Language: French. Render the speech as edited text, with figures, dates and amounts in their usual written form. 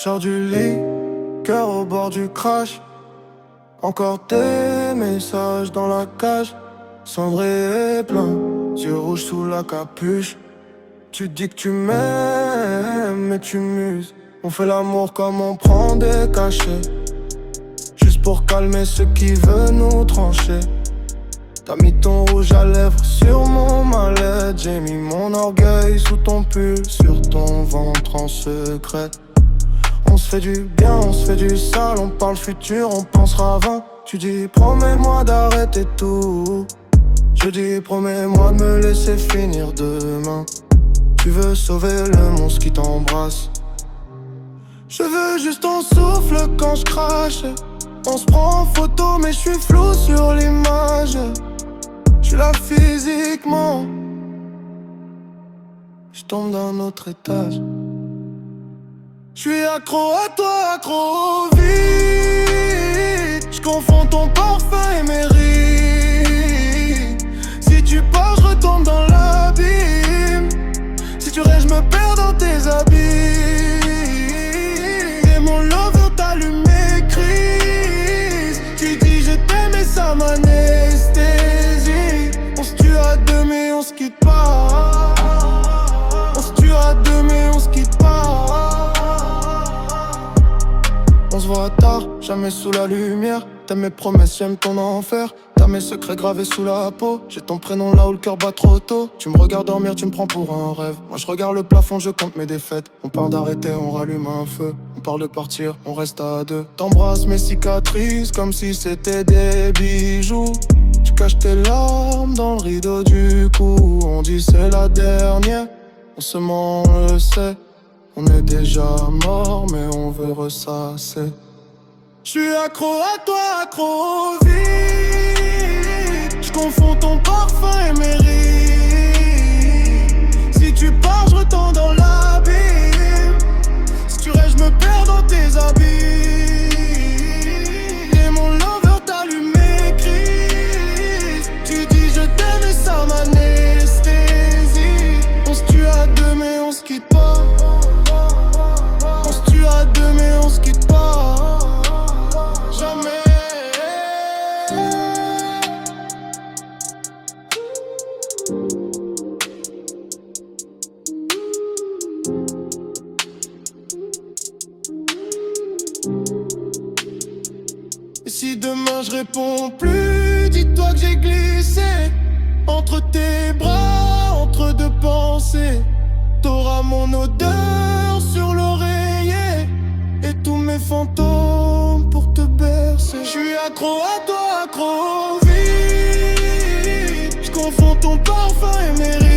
Sors du lit, cœur au bord du crash. Encore des messages dans la cage. Cendré et plein, yeux rouges sous la capuche. Tu dis que tu m'aimes, mais tu muses. On fait l'amour comme on prend des cachets, juste pour calmer ceux qui veulent nous trancher. T'as mis ton rouge à lèvres sur mon mal-être. J'ai mis mon orgueil sous ton pull, sur ton ventre en secret. On se fait du bien, on se fait du sale. On parle futur, on pensera 20. Tu dis promets-moi d'arrêter tout. Je dis promets-moi de me laisser finir demain. Tu veux sauver le monstre qui t'embrasse. Je veux juste ton souffle quand je crache. On se prend en photo mais je suis flou sur l'image. Je suis là physiquement. Je tombe d'un autre étage. Je suis accro à toi, accro au vide. Je confonds ton parfum et mes rides. Si tu pars, je retombe dans l'abîme. Si tu restes, je me perds dans tes habits. Et mon love t'allume mes crises. Tu dis je t'aime et ça m'anesthésie. On se tue à deux mais on se quitte pas. On se tue à deux mais on se quitte pas. On se voit tard, jamais sous la lumière. T'aimes mes promesses, j'aime ton enfer. T'as mes secrets gravés sous la peau. J'ai ton prénom là où le cœur bat trop tôt. Tu me regardes dormir, tu me prends pour un rêve. Moi je regarde le plafond, je compte mes défaites. On parle d'arrêter, on rallume un feu. On parle de partir, on reste à deux. T'embrasses mes cicatrices comme si c'était des bijoux. Tu caches tes larmes dans le rideau du cou. On dit c'est la dernière, on se ment, on le sait. On est déjà mort mais on veut ressasser. J'suis accro à toi, accro au vide. J'confonds ton parfum et mes rides. Si tu pars, je retombe dans l'abîme. Si tu restes, je me perds dans tes habits. Et mon lover t'allume mes crises. Tu dis je t'aime et ça m'anesthésie. On se tue à deux mais on se quitte pas. On se tue à deux mais on se quitte pas. Jamais. Et si demain je réponds plus, dis-toi que j'ai glissé entre tes bras, entre deux pensées. T'auras mon odeur sur l'oreiller et tous mes fantômes pour te bercer. J'suis accro à toi, accro au vide. J'confonds ton parfum et mes rides.